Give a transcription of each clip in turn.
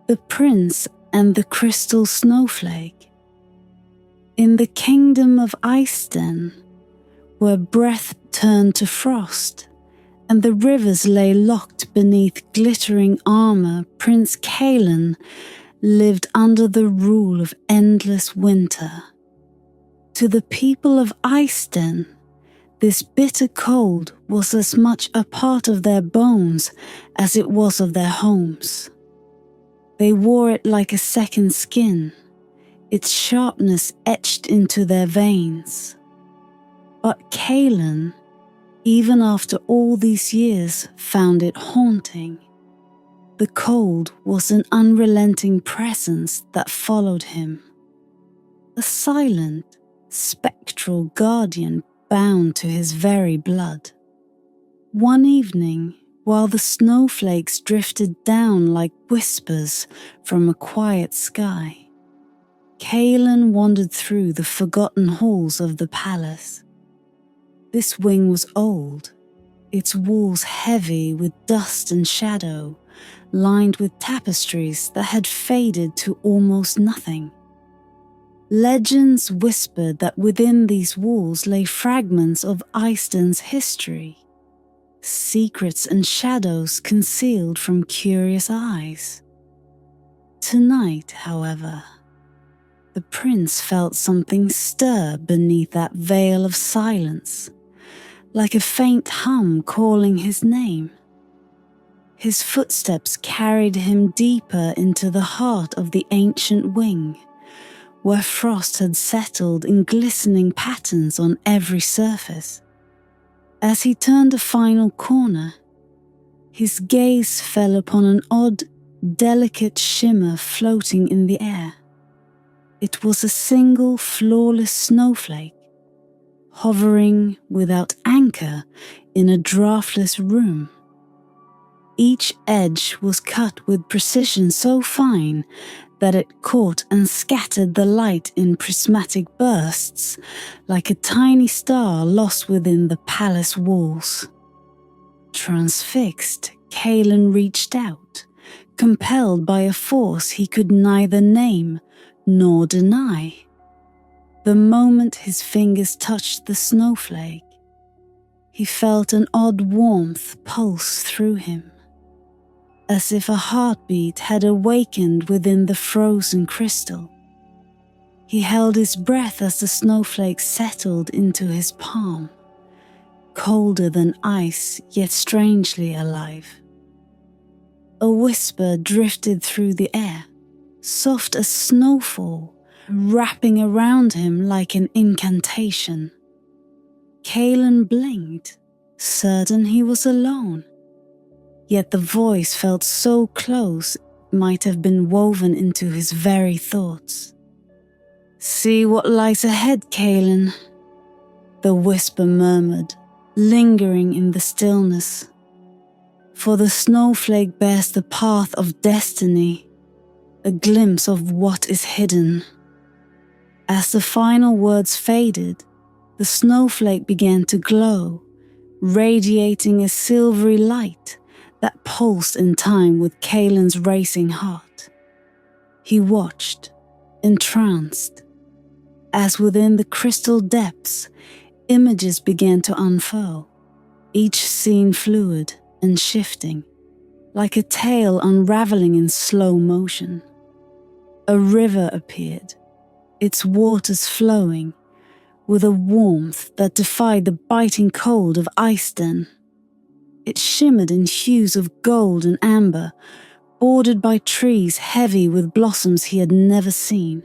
The Prince and the Crystal Snowflake. In the Kingdom of Iceden, where breath turned to frost, and the rivers lay locked beneath glittering armor, Prince Kaelan lived under the rule of endless winter. To the people of Iceden, this bitter cold was as much a part of their bones as it was of their homes. They wore it like a second skin, its sharpness etched into their veins. But Kaelan, even after all these years, found it haunting. The cold was an unrelenting presence that followed him. A silent, spectral guardian bound to his very blood. One evening, while the snowflakes drifted down like whispers from a quiet sky, Kaelan wandered through the forgotten halls of the palace. This wing was old, its walls heavy with dust and shadow, lined with tapestries that had faded to almost nothing. Legends whispered that within these walls lay fragments of Iceden's history, secrets and shadows concealed from curious eyes. Tonight, however, the prince felt something stir beneath that veil of silence, like a faint hum calling his name. His footsteps carried him deeper into the heart of the ancient wing, where frost had settled in glistening patterns on every surface. As he turned a final corner, his gaze fell upon an odd, delicate shimmer floating in the air. It was a single, flawless snowflake, hovering without anchor in a draftless room. Each edge was cut with precision so fine that it caught and scattered the light in prismatic bursts, like a tiny star lost within the palace walls. Transfixed, Kaelan reached out, compelled by a force he could neither name nor deny. The moment his fingers touched the snowflake, he felt an odd warmth pulse through him, as if a heartbeat had awakened within the frozen crystal. He held his breath as the snowflake settled into his palm, colder than ice, yet strangely alive. A whisper drifted through the air, soft as snowfall, wrapping around him like an incantation. Kaelan blinked, certain he was alone. Yet the voice felt so close it might have been woven into his very thoughts. "See what lies ahead, Kaelan," the whisper murmured, lingering in the stillness. "For the snowflake bears the path of destiny, a glimpse of what is hidden." As the final words faded, the snowflake began to glow, radiating a silvery light that pulsed in time with Kaelan's racing heart. He watched, entranced, as within the crystal depths, images began to unfurl, each scene fluid and shifting, like a tale unraveling in slow motion. A river appeared, its waters flowing, with a warmth that defied the biting cold of Iceden. It shimmered in hues of gold and amber, bordered by trees heavy with blossoms he had never seen.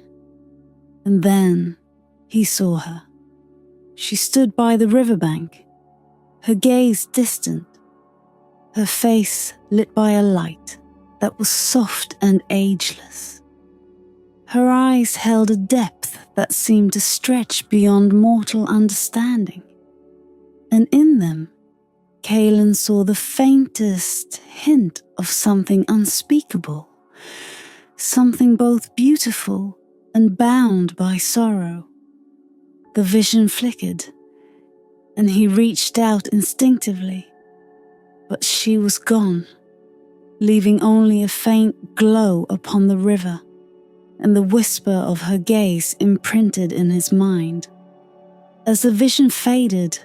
And then he saw her. She stood by the riverbank, her gaze distant, her face lit by a light that was soft and ageless. Her eyes held a depth that seemed to stretch beyond mortal understanding, and in them, Kaelan saw the faintest hint of something unspeakable, something both beautiful and bound by sorrow. The vision flickered, and he reached out instinctively, but she was gone, leaving only a faint glow upon the river and the whisper of her gaze imprinted in his mind. As the vision faded,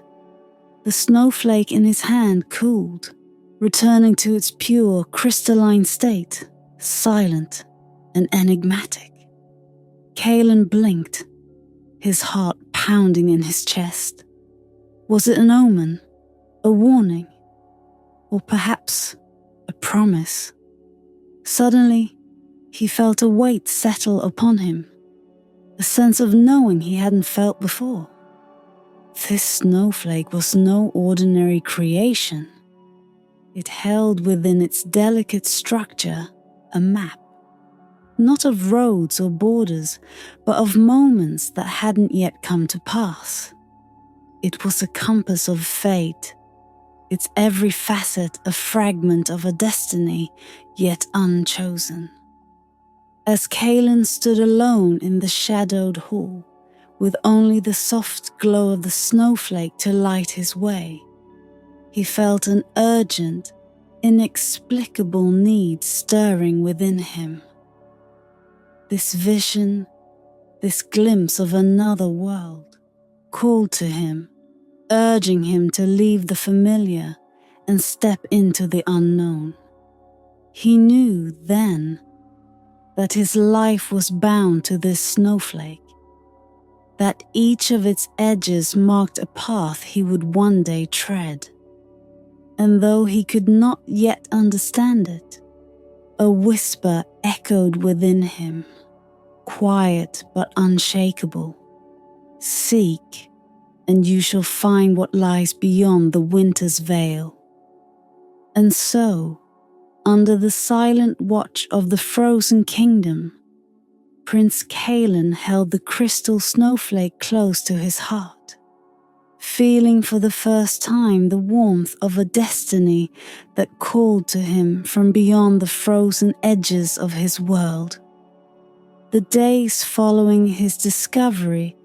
the snowflake in his hand cooled, returning to its pure, crystalline state, silent and enigmatic. Kaelan blinked, his heart pounding in his chest. Was it an omen, a warning, or perhaps a promise? Suddenly, he felt a weight settle upon him, a sense of knowing he hadn't felt before. This snowflake was no ordinary creation. It held within its delicate structure a map, not of roads or borders, but of moments that hadn't yet come to pass. It was a compass of fate, its every facet a fragment of a destiny yet unchosen. As Kaelan stood alone in the shadowed hall, with only the soft glow of the snowflake to light his way, he felt an urgent, inexplicable need stirring within him. This vision, this glimpse of another world, called to him, urging him to leave the familiar and step into the unknown. He knew then that his life was bound to this snowflake, that each of its edges marked a path he would one day tread. And though he could not yet understand it, a whisper echoed within him, quiet but unshakable. Seek, and you shall find what lies beyond the winter's veil. And so, under the silent watch of the frozen kingdom, Prince Kaelan held the crystal snowflake close to his heart, feeling for the first time the warmth of a destiny that called to him from beyond the frozen edges of his world. The days following his discovery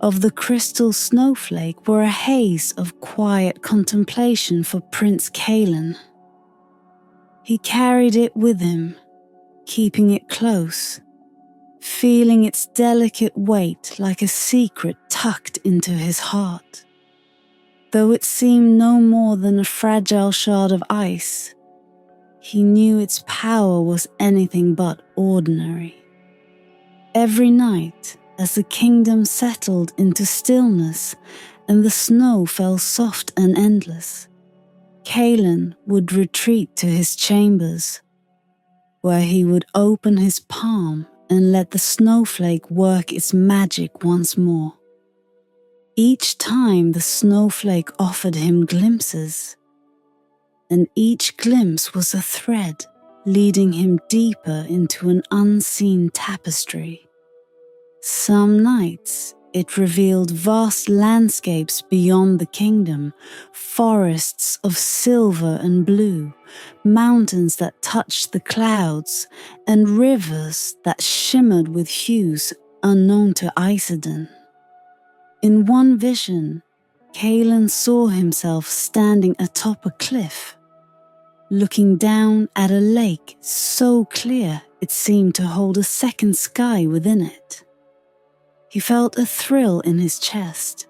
of the crystal snowflake were a haze of quiet contemplation for Prince Kaelan. He carried it with him, keeping it close, feeling its delicate weight like a secret tucked into his heart. Though it seemed no more than a fragile shard of ice, he knew its power was anything but ordinary. Every night, as the kingdom settled into stillness and the snow fell soft and endless, Kaelan would retreat to his chambers, where he would open his palm and let the snowflake work its magic once more. Each time the snowflake offered him glimpses, and each glimpse was a thread leading him deeper into an unseen tapestry. Some nights it revealed vast landscapes beyond the kingdom, forests of silver and blue, mountains that touched the clouds, and rivers that shimmered with hues unknown to Iceden. In one vision, Kaelan saw himself standing atop a cliff, looking down at a lake so clear it seemed to hold a second sky within it. He felt a thrill in his chest,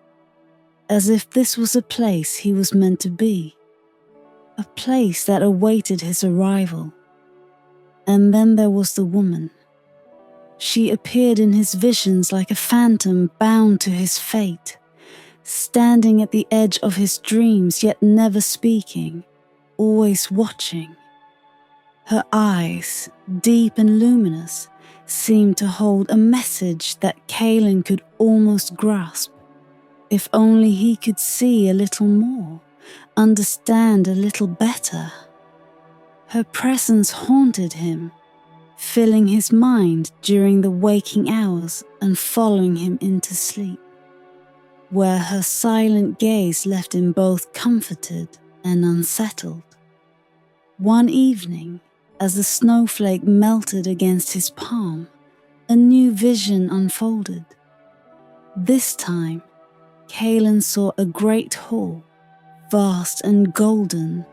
as if this was a place he was meant to be, a place that awaited his arrival. And then there was the woman. She appeared in his visions like a phantom bound to his fate, standing at the edge of his dreams yet never speaking, always watching. Her eyes, deep and luminous, seemed to hold a message that Kaelan could almost grasp, if only he could see a little more, understand a little better. Her presence haunted him, filling his mind during the waking hours and following him into sleep, where her silent gaze left him both comforted and unsettled. One evening, as the snowflake melted against his palm, a new vision unfolded. This time, Kaelan saw a great hall, vast and golden,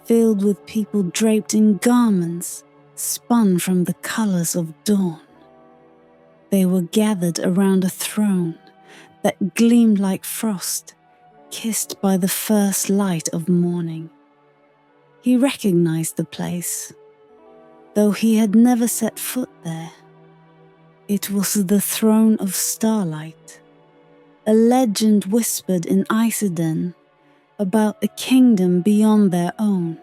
filled with people draped in garments spun from the colors of dawn. They were gathered around a throne that gleamed like frost, kissed by the first light of morning. He recognized the place, though he had never set foot there. It was the Throne of Starlight, a legend whispered in Iceden about a kingdom beyond their own,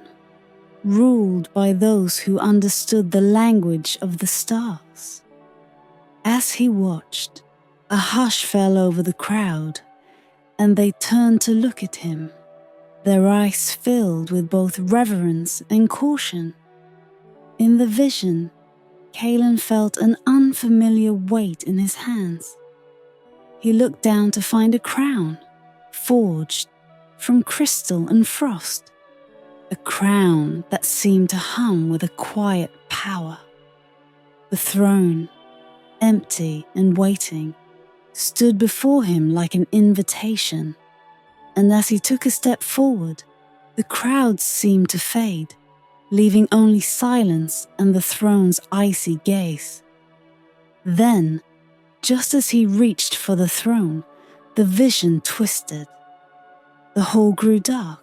ruled by those who understood the language of the stars. As he watched, a hush fell over the crowd, and they turned to look at him, their eyes filled with both reverence and caution. In the vision, Kaelan felt an unfamiliar weight in his hands. He looked down to find a crown, forged from crystal and frost, a crown that seemed to hum with a quiet power. The throne, empty and waiting, stood before him like an invitation, and as he took a step forward, the crowd seemed to fade, leaving only silence and the throne's icy gaze. Then, just as he reached for the throne, the vision twisted. The hall grew dark,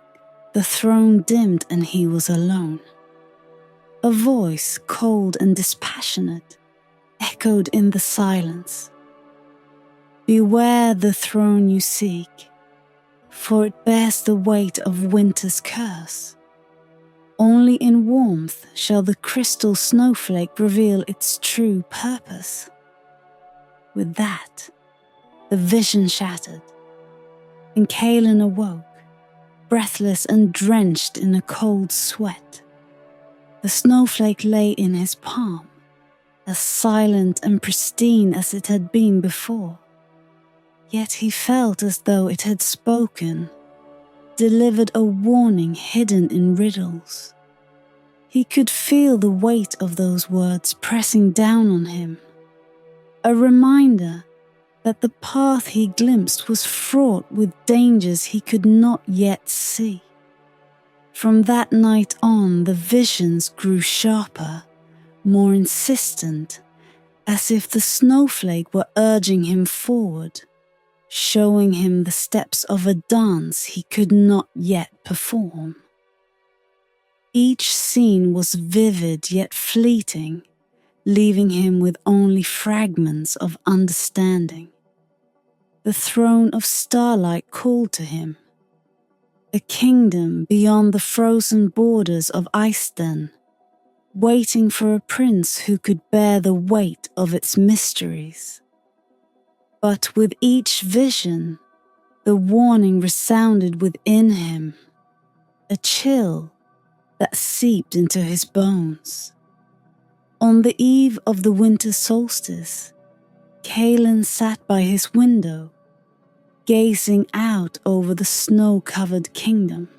the throne dimmed, and he was alone. A voice, cold and dispassionate, echoed in the silence. "Beware the throne you seek, for it bears the weight of winter's curse. Only in warmth shall the crystal snowflake reveal its true purpose." With that, the vision shattered, and Kaelan awoke, breathless and drenched in a cold sweat. The snowflake lay in his palm, as silent and pristine as it had been before. Yet he felt as though it had spoken, delivered a warning hidden in riddles. He could feel the weight of those words pressing down on him, a reminder that the path he glimpsed was fraught with dangers he could not yet see. From that night on, the visions grew sharper, more insistent, as if the snowflake were urging him forward, showing him the steps of a dance he could not yet perform. Each scene was vivid yet fleeting, leaving him with only fragments of understanding. The Throne of Starlight called to him, a kingdom beyond the frozen borders of Iceden, waiting for a prince who could bear the weight of its mysteries. But with each vision, the warning resounded within him, a chill that seeped into his bones. On the eve of the winter solstice, Kaelan sat by his window, gazing out over the snow-covered kingdom.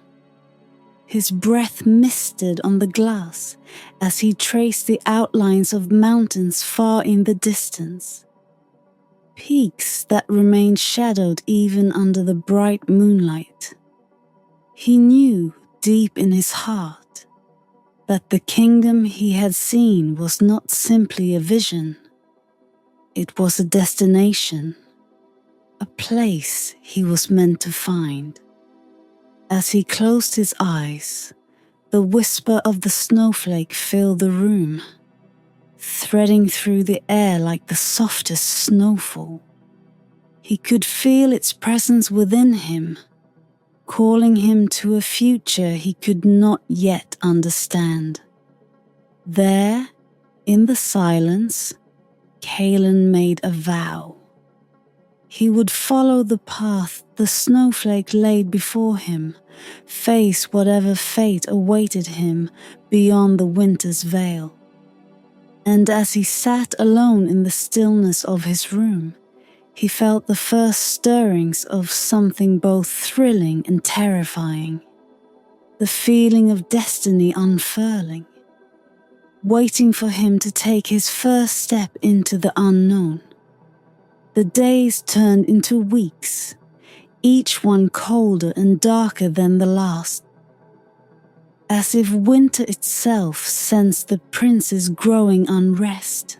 His breath misted on the glass as he traced the outlines of mountains far in the distance, peaks that remained shadowed even under the bright moonlight. He knew deep in his heart that the kingdom he had seen was not simply a vision. It was a destination, a place he was meant to find. As he closed his eyes, the whisper of the snowflake filled the room, threading through the air like the softest snowfall. He could feel its presence within him, calling him to a future he could not yet understand. There, in the silence, Kaelan made a vow. He would follow the path the snowflake laid before him, face whatever fate awaited him beyond the winter's veil. And as he sat alone in the stillness of his room, he felt the first stirrings of something both thrilling and terrifying, the feeling of destiny unfurling, waiting for him to take his first step into the unknown. The days turned into weeks, each one colder and darker than the last. as if winter itself sensed the prince's growing unrest.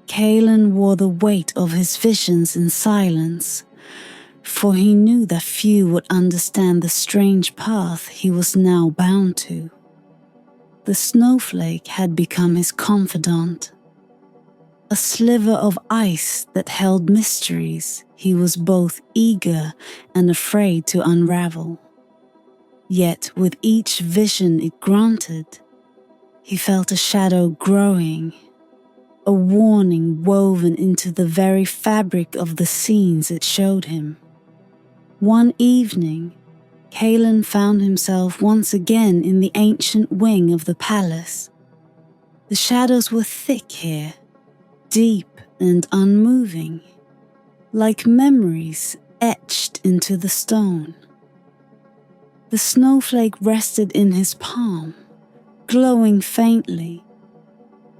Kaelan wore the weight of his visions in silence, for he knew that few would understand the strange path he was now bound to. The snowflake had become his confidant, a sliver of ice that held mysteries he was both eager and afraid to unravel. Yet with each vision it granted, he felt a shadow growing, a warning woven into the very fabric of the scenes it showed him. One evening, Kaelan found himself once again in the ancient wing of the palace. The shadows were thick here, deep and unmoving, like memories etched into the stone. The snowflake rested in his palm, glowing faintly,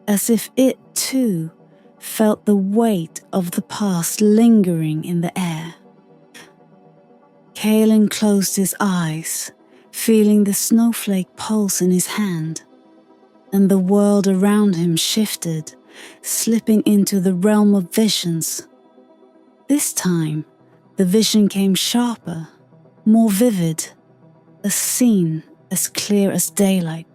as if it too felt the weight of the past lingering in the air. Kaelan closed his eyes, feeling the snowflake pulse in his hand, and the world around him shifted, slipping into the realm of visions. This time, the vision came sharper, more vivid, a scene as clear as daylight.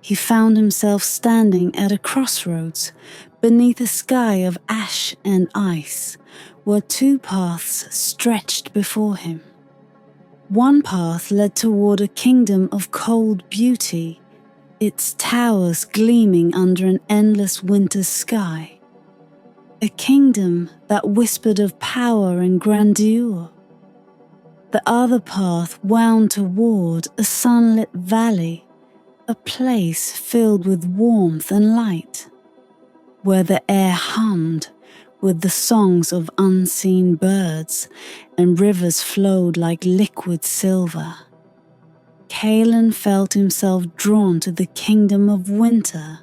He found himself standing at a crossroads beneath a sky of ash and ice, where two paths stretched before him. One path led toward a kingdom of cold beauty, its towers gleaming under an endless winter sky. A kingdom that whispered of power and grandeur. The other path wound toward a sunlit valley, a place filled with warmth and light, where the air hummed with the songs of unseen birds and rivers flowed like liquid silver. Kaelan felt himself drawn to the kingdom of winter,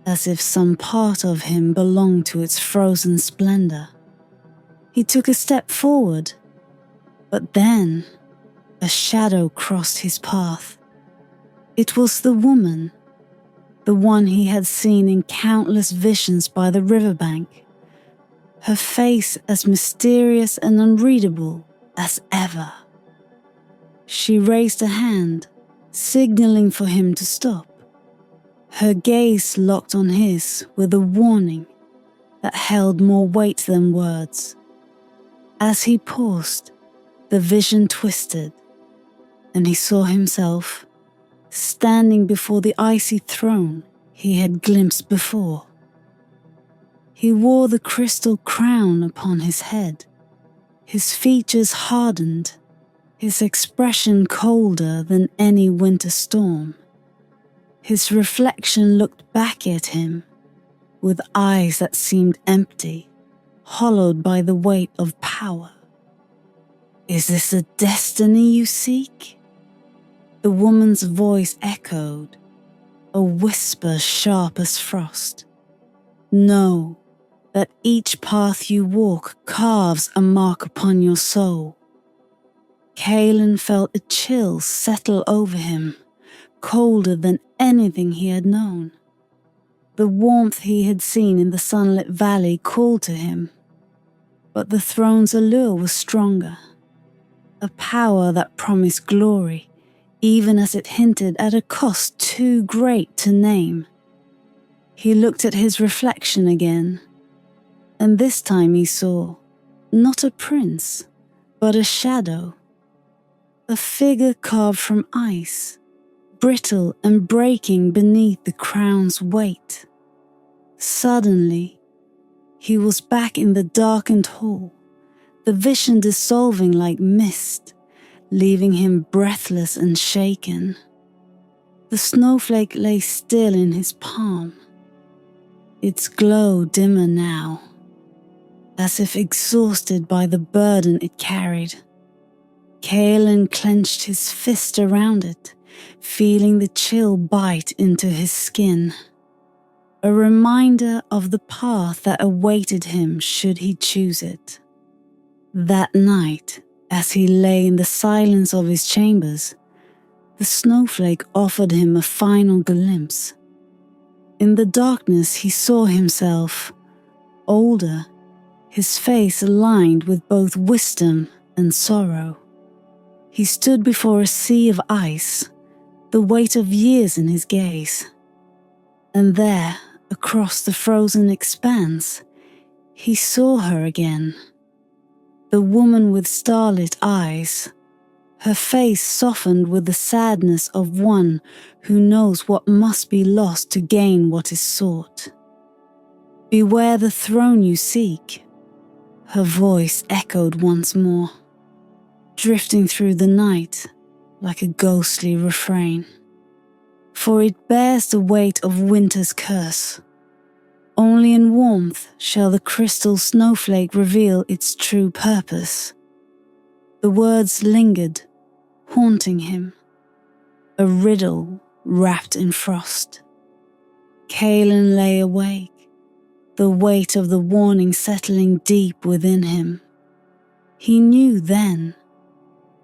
as if some part of him belonged to its frozen splendor. He took a step forward, but then a shadow crossed his path. It was the woman, the one he had seen in countless visions by the riverbank, her face as mysterious and unreadable as ever. She raised a hand, signaling for him to stop. Her gaze locked on his with a warning that held more weight than words. As he paused, the vision twisted, and he saw himself standing before the icy throne he had glimpsed before. He wore the crystal crown upon his head, his features hardened, his expression colder than any winter storm. His reflection looked back at him with eyes that seemed empty, hollowed by the weight of power. "Is this the destiny you seek?" The woman's voice echoed, a whisper sharp as frost. "Know that each path you walk carves a mark upon your soul." Kaelan felt a chill settle over him, colder than anything he had known. The warmth he had seen in the sunlit valley called to him, but the throne's allure was stronger, a power that promised glory, even as it hinted at a cost too great to name. He looked at his reflection again, and this time he saw not a prince, but a shadow, a figure carved from ice, brittle and breaking beneath the crown's weight. Suddenly, he was back in the darkened hall, the vision dissolving like mist, leaving him breathless and shaken. The snowflake lay still in his palm, its glow dimmer now, as if exhausted by the burden it carried. Kaelan clenched his fist around it, feeling the chill bite into his skin. A reminder of the path that awaited him should he choose it. That night, as he lay in the silence of his chambers, the snowflake offered him a final glimpse. In the darkness he saw himself, older, his face aligned with both wisdom and sorrow. He stood before a sea of ice, the weight of years in his gaze. And there, across the frozen expanse, he saw her again. The woman with starlit eyes, her face softened with the sadness of one who knows what must be lost to gain what is sought. Beware the throne you seek, her voice echoed once more, drifting through the night like a ghostly refrain. For it bears the weight of winter's curse. Only in warmth shall the crystal snowflake reveal its true purpose. The words lingered, haunting him, a riddle wrapped in frost. Kaelan lay awake, the weight of the warning settling deep within him. He knew then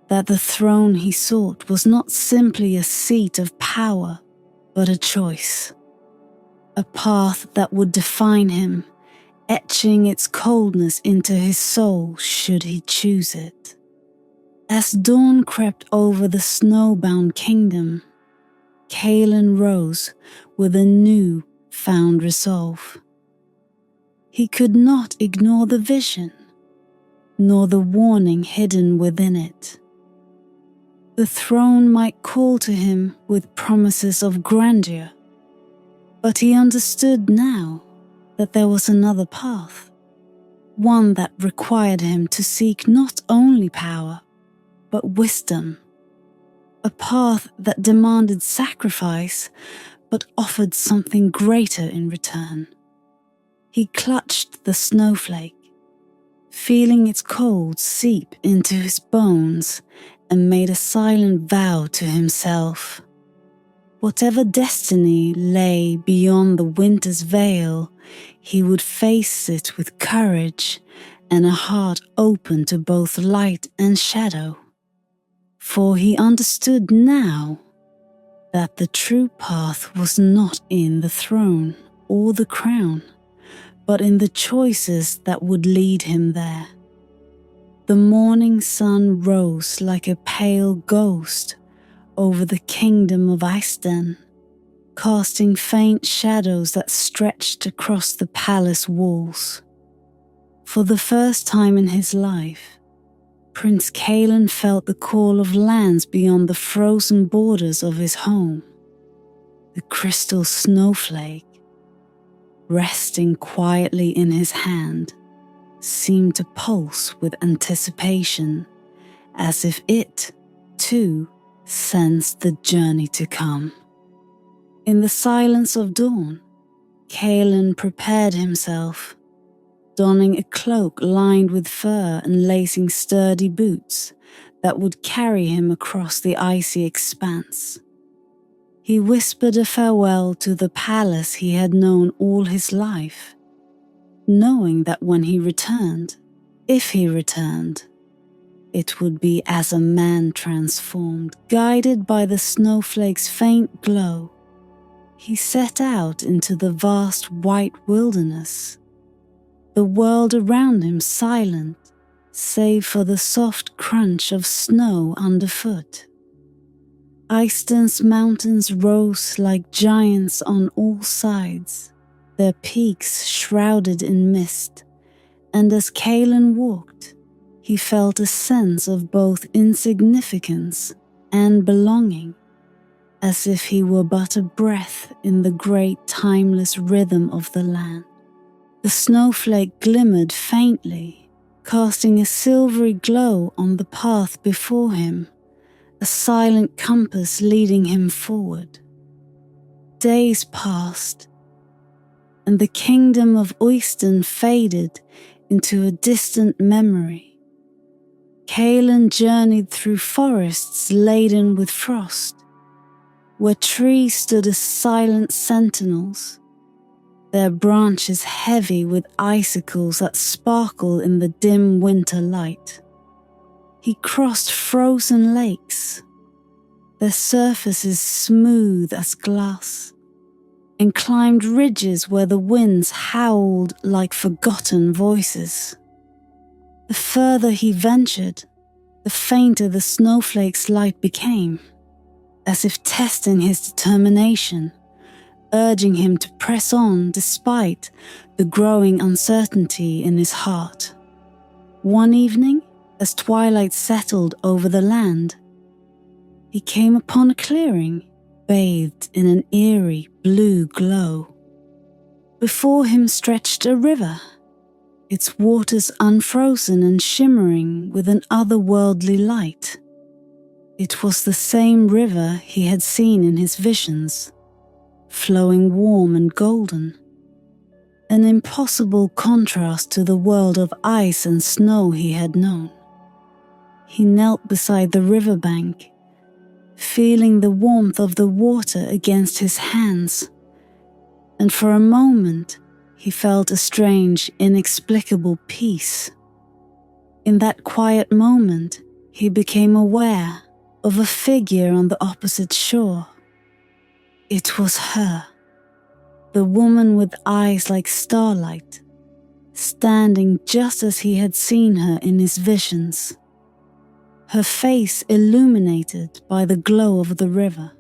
that the throne he sought was not simply a seat of power, but a choice. A path that would define him, etching its coldness into his soul should he choose it. As dawn crept over the snow-bound kingdom, Kaelan rose with a new found resolve. He could not ignore the vision, nor the warning hidden within it. The throne might call to him with promises of grandeur, but he understood now that there was another path, one that required him to seek not only power, but wisdom, a path that demanded sacrifice, but offered something greater in return. He clutched the snowflake, feeling its cold seep into his bones, and made a silent vow to himself. Whatever destiny lay beyond the winter's veil, he would face it with courage and a heart open to both light and shadow. For he understood now that the true path was not in the throne or the crown, but in the choices that would lead him there. The morning sun rose like a pale ghost over the Kingdom of Iceden, casting faint shadows that stretched across the palace walls. For the first time in his life, Prince Kaelan felt the call of lands beyond the frozen borders of his home. The crystal snowflake, resting quietly in his hand, seemed to pulse with anticipation, as if it, too, sensed the journey to come. In the silence of dawn, Kaelan prepared himself, donning a cloak lined with fur and lacing sturdy boots that would carry him across the icy expanse. He whispered a farewell to the palace he had known all his life, knowing that when he returned, if he returned, it would be as a man transformed, guided by the snowflake's faint glow. He set out into the vast white wilderness, the world around him silent, save for the soft crunch of snow underfoot. Iceden's mountains rose like giants on all sides, their peaks shrouded in mist, and as Kaelan walked, he felt a sense of both insignificance and belonging, as if he were but a breath in the great timeless rhythm of the land. The snowflake glimmered faintly, casting a silvery glow on the path before him, a silent compass leading him forward. Days passed, and the Kingdom of Iceden faded into a distant memory. Kaelan journeyed through forests laden with frost, where trees stood as silent sentinels, their branches heavy with icicles that sparkled in the dim winter light. He crossed frozen lakes, Their surfaces smooth as glass, and climbed ridges where the winds howled like forgotten voices. The further he ventured, the fainter the snowflake's light became, as if testing his determination, urging him to press on despite the growing uncertainty in his heart. One evening, as twilight settled over the land, he came upon a clearing bathed in an eerie blue glow. Before him stretched a river, its waters unfrozen and shimmering with an otherworldly light. It was the same river he had seen in his visions, flowing warm and golden, an impossible contrast to the world of ice and snow he had known. He knelt beside the riverbank, feeling the warmth of the water against his hands, and for a moment he felt a strange, inexplicable peace. In that quiet moment, he became aware of a figure on the opposite shore. It was her, the woman with eyes like starlight, standing just as he had seen her in his visions, her face illuminated by the glow of the river.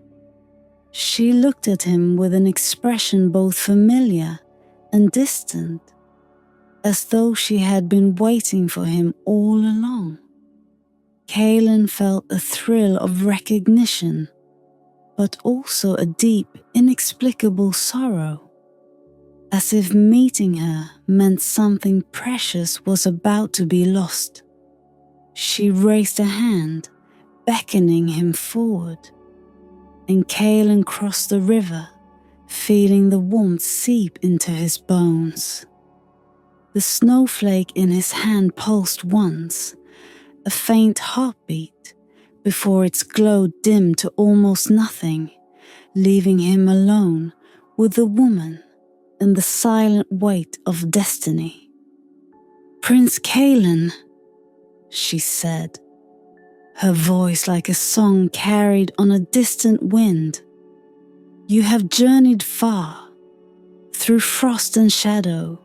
She looked at him with an expression both familiar and distant, as though she had been waiting for him all along. Kaelan felt a thrill of recognition, but also a deep, inexplicable sorrow, as if meeting her meant something precious was about to be lost. She raised a hand, beckoning him forward, and Kaelan crossed the river, feeling the warmth seep into his bones. The snowflake in his hand pulsed once, a faint heartbeat, before its glow dimmed to almost nothing, leaving him alone with the woman and the silent weight of destiny. "Prince Kaelan," she said, her voice like a song carried on a distant wind. "You have journeyed far, through frost and shadow,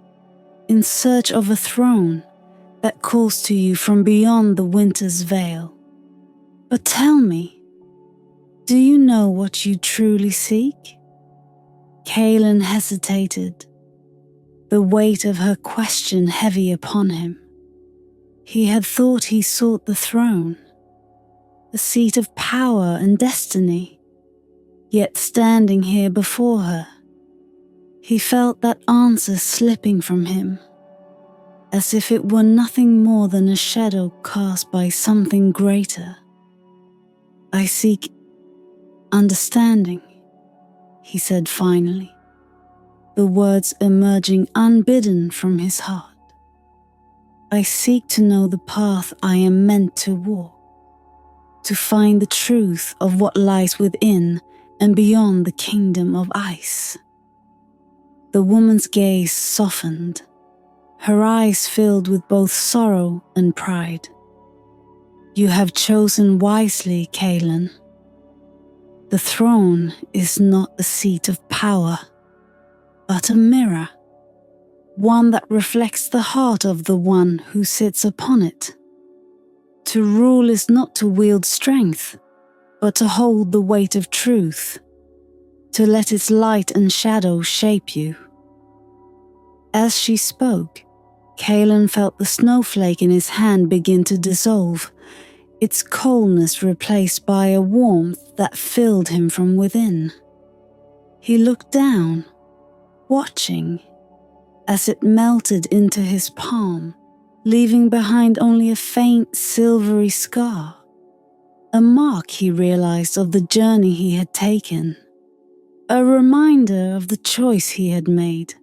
in search of a throne that calls to you from beyond the winter's veil. But tell me, do you know what you truly seek?" Kaelan hesitated, the weight of her question heavy upon him. He had thought he sought the throne, a seat of power and destiny, yet standing here before her, he felt that answer slipping from him, as if it were nothing more than a shadow cast by something greater. "I seek understanding," he said finally, the words emerging unbidden from his heart. "I seek to know the path I am meant to walk, to find the truth of what lies within and beyond the kingdom of ice." The woman's gaze softened, her eyes filled with both sorrow and pride. "You have chosen wisely, Kaelan. The throne is not a seat of power, but a mirror, one that reflects the heart of the one who sits upon it. To rule is not to wield strength, but to hold the weight of truth, to let its light and shadow shape you." As she spoke, Kaelan felt the snowflake in his hand begin to dissolve, its coldness replaced by a warmth that filled him from within. He looked down, watching, as it melted into his palm, leaving behind only a faint silvery scar, a mark he realized of the journey he had taken, a reminder of the choice he had made.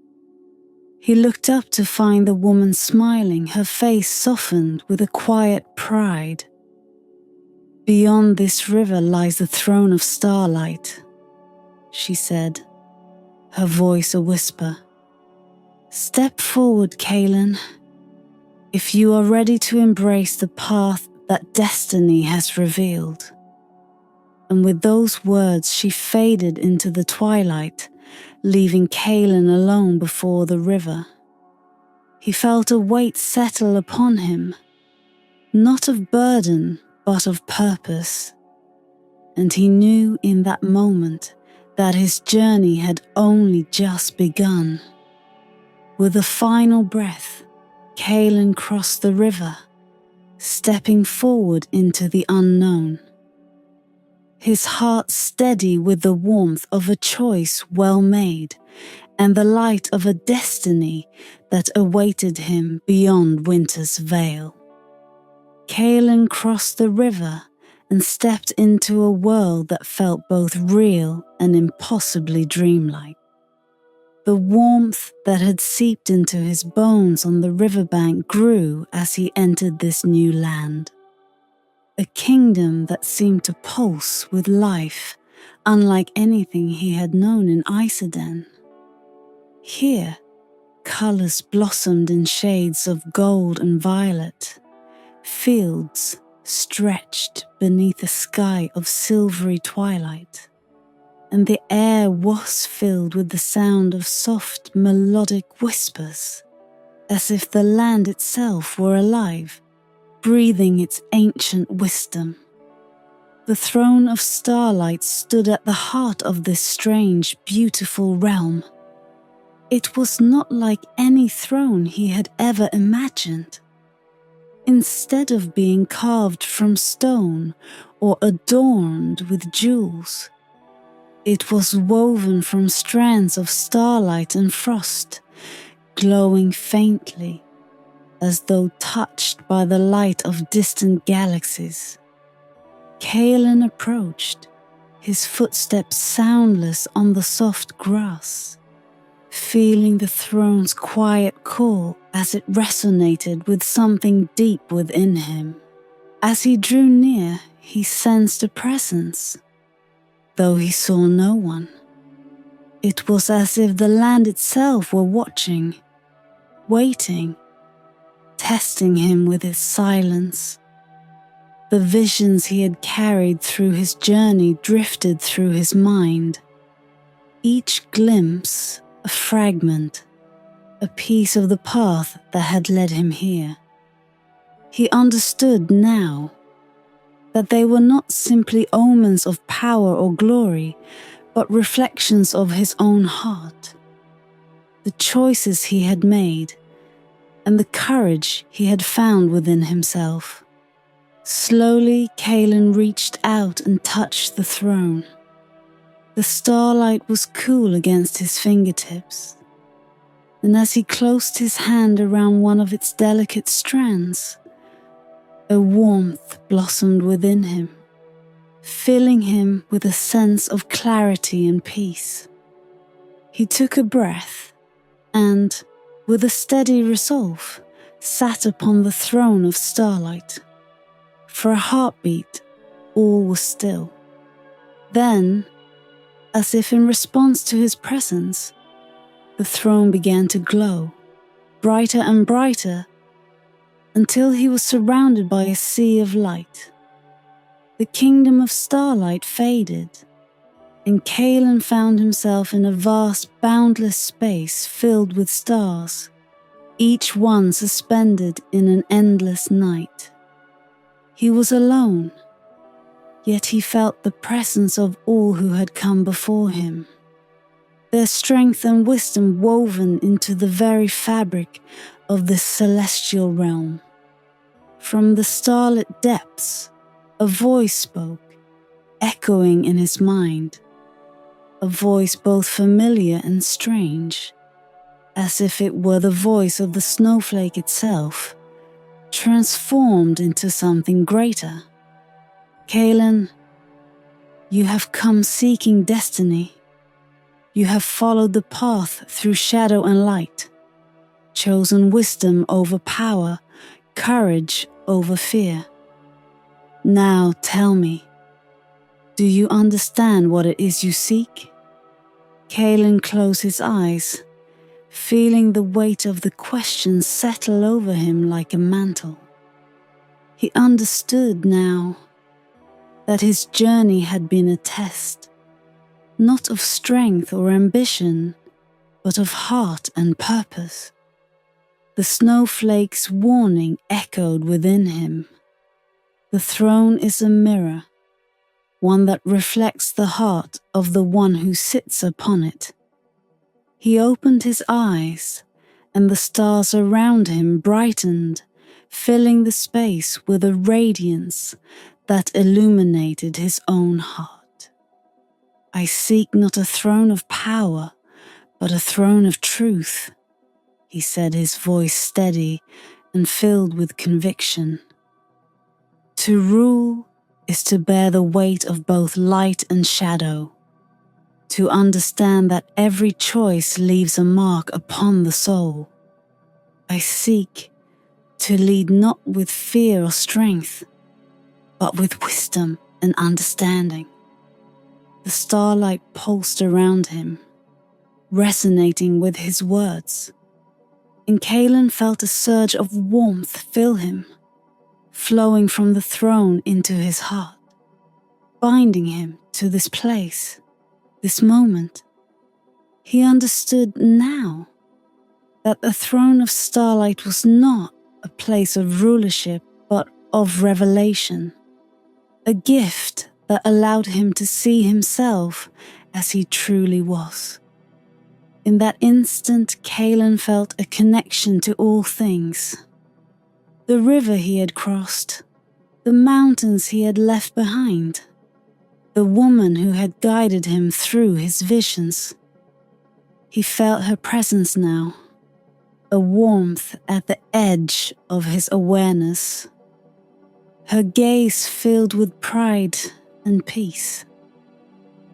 He looked up to find the woman smiling, her face softened with a quiet pride. "Beyond this river lies the Throne of Starlight," she said, her voice a whisper. "Step forward, Kaelan, if you are ready to embrace the path that destiny has revealed." and with those words she faded into the twilight, leaving Kaelan alone before the river. He felt a weight settle upon him, not of burden, but of purpose, and he knew in that moment that his journey had only just begun. With a final breath, Kaelan crossed the river, stepping forward into the unknown. His heart steady with the warmth of a choice well made and the light of a destiny that awaited him beyond winter's veil. Kaelan crossed the river and stepped into a world that felt both real and impossibly dreamlike. The warmth that had seeped into his bones on the riverbank grew as he entered this new land. A kingdom that seemed to pulse with life, unlike anything he had known in Iceden. Here, colours blossomed in shades of gold and violet. Fields stretched beneath a sky of silvery twilight, and the air was filled with the sound of soft, melodic whispers, as if the land itself were alive, breathing its ancient wisdom. The Throne of Starlight stood at the heart of this strange, beautiful realm. It was not like any throne he had ever imagined. Instead of being carved from stone or adorned with jewels, it was woven from strands of starlight and frost, glowing faintly, as though touched by the light of distant galaxies. Kaelan approached, his footsteps soundless on the soft grass, feeling the throne's quiet call as it resonated with something deep within him. As he drew near, he sensed a presence, though he saw no one. It was as if the land itself were watching, waiting, testing him with its silence. The visions he had carried through his journey drifted through his mind. Each glimpse, a fragment, a piece of the path that had led him here. He understood now that they were not simply omens of power or glory, but reflections of his own heart. The choices he had made, and the courage he had found within himself. Slowly, Kaelan reached out and touched the throne. The starlight was cool against his fingertips, and as he closed his hand around one of its delicate strands, a warmth blossomed within him, filling him with a sense of clarity and peace. He took a breath and, with a steady resolve, sat upon the throne of starlight. For a heartbeat, all was still. Then, as if in response to his presence, the throne began to glow, brighter and brighter, until he was surrounded by a sea of light. The Kingdom of Starlight faded, and Kaelan found himself in a vast, boundless space filled with stars, each one suspended in an endless night. He was alone, yet he felt the presence of all who had come before him, their strength and wisdom woven into the very fabric of this celestial realm. From the starlit depths, a voice spoke, echoing in his mind, a voice both familiar and strange, as if it were the voice of the snowflake itself, transformed into something greater. Kaelan, you have come seeking destiny. You have followed the path through shadow and light, chosen wisdom over power, courage over fear. Now tell me, do you understand what it is you seek? Kaelan closed his eyes, feeling the weight of the question settle over him like a mantle. He understood now that his journey had been a test, not of strength or ambition, but of heart and purpose. The snowflake's warning echoed within him. The throne is a mirror, one that reflects the heart of the one who sits upon it. He opened his eyes, and the stars around him brightened, filling the space with a radiance that illuminated his own heart. I seek not a throne of power, but a throne of truth, he said, his voice steady and filled with conviction. To rule is to bear the weight of both light and shadow, to understand that every choice leaves a mark upon the soul. I seek to lead not with fear or strength, but with wisdom and understanding. The starlight pulsed around him, resonating with his words, and Kaelan felt a surge of warmth fill him, flowing from the throne into his heart, binding him to this place, this moment. He understood now that the Throne of Starlight was not a place of rulership, but of revelation, a gift that allowed him to see himself as he truly was. In that instant, Kaelan felt a connection to all things. The river he had crossed, the mountains he had left behind, the woman who had guided him through his visions. He felt her presence now, a warmth at the edge of his awareness, her gaze filled with pride and peace.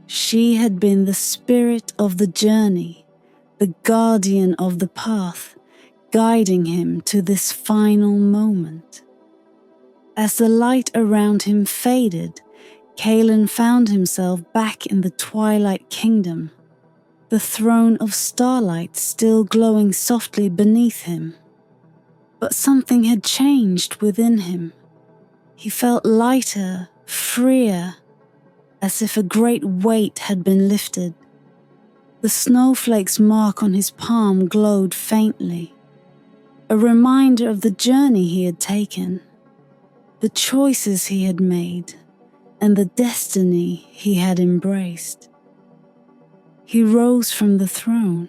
She had been the spirit of the journey, the guardian of the path, guiding him to this final moment. As the light around him faded, Kaelan found himself back in the Twilight Kingdom, the Throne of Starlight still glowing softly beneath him. But something had changed within him. He felt lighter, freer, as if a great weight had been lifted. The snowflake's mark on his palm glowed faintly, a reminder of the journey he had taken, the choices he had made, and the destiny he had embraced. He rose from the throne,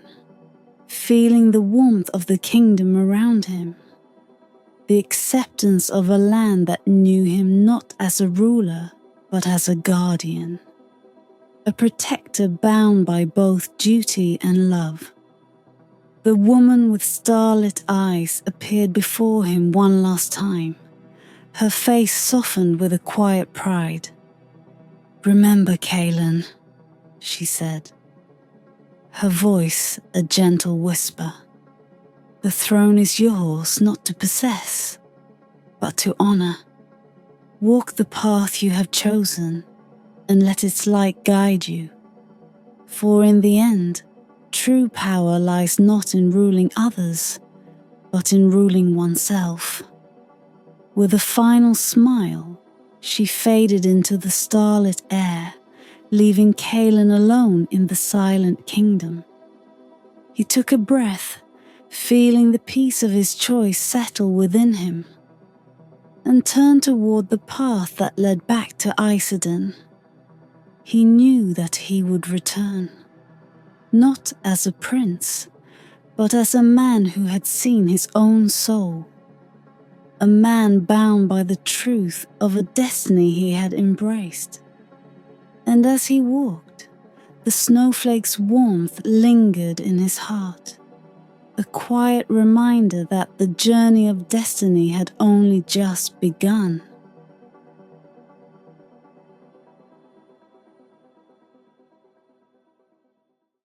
feeling the warmth of the kingdom around him, the acceptance of a land that knew him not as a ruler, but as a guardian, a protector bound by both duty and love. The woman with starlit eyes appeared before him one last time, her face softened with a quiet pride. "Remember, Kaelan," she said, her voice a gentle whisper. "The throne is yours not to possess, but to honor. Walk the path you have chosen, and let its light guide you. For in the end, true power lies not in ruling others, but in ruling oneself." With a final smile, she faded into the starlit air, leaving Kaelan alone in the silent kingdom. He took a breath, feeling the peace of his choice settle within him, and turned toward the path that led back to Iceden. He knew that he would return, not as a prince, but as a man who had seen his own soul, a man bound by the truth of a destiny he had embraced. And as he walked, the snowflake's warmth lingered in his heart, a quiet reminder that the journey of destiny had only just begun.